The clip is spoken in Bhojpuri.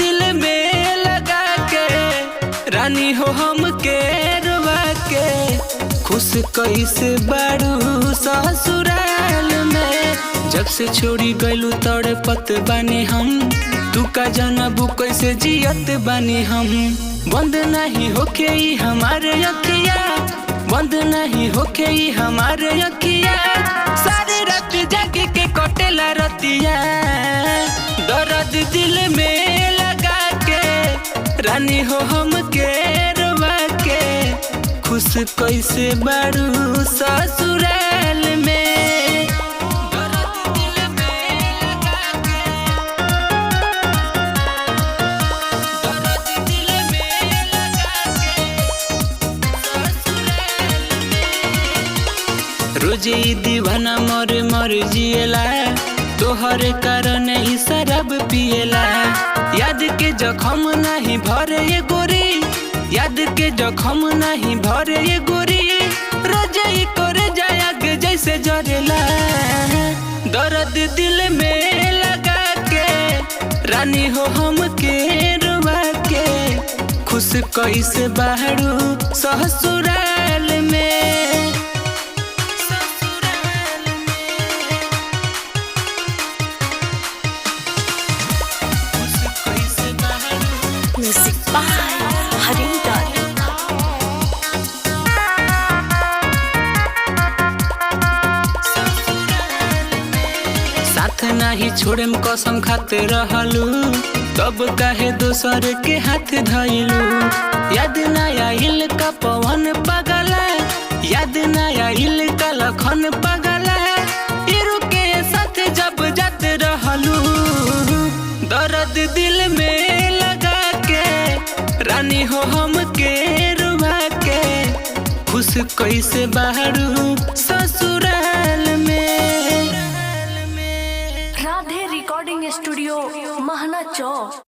दिल में लगा के रानी हो हमके रुआ के खुश कैसे बाड़ू ससुराल में। जब से छोड़ी गइलू तड़पत बानी हम, तू का जानबू कैसे जियत बानी हम। बंद नहीं होके ई हमारे अखिया, बंद नहीं होके ई हमारे अखिया, सारी रात जागे के कटेला रतिया। दर्द दिल में लगा के रानी हो हमके रुआ के खुश कैसे बाड़ू ससुराल में। दर्द दिल में लगा के, दर्द दिल में लगा के ससुराल में। रोज ई दीवाना मर मर जिएला, तोहरे कारण ही शराब पिएला। याद के जखम नहीं भरे ये गोरी, याद के जखम नहीं भरे ये गोरी, रोज ही करे जाया के जैसे जरेला। दर्द दिल में लगा के रानी हो हमके रुआ के खुश कैसे बाड़ू ससुराल में। Music by Harinder. साथ नहीं छोड़े कसम खाते रहलू, तब काहे दोसर के हाथ धइलू। याद नया हिल का पवन पगला, याद नया हिल का लखन पगला, इरु के साथ जब जाते रहलू। दर्द दिल में लगा के रानी हो हमके रुआ के खुश कैसे बाड़ू ससुराल में। राधे रिकॉर्डिंग स्टूडियो महना चौक।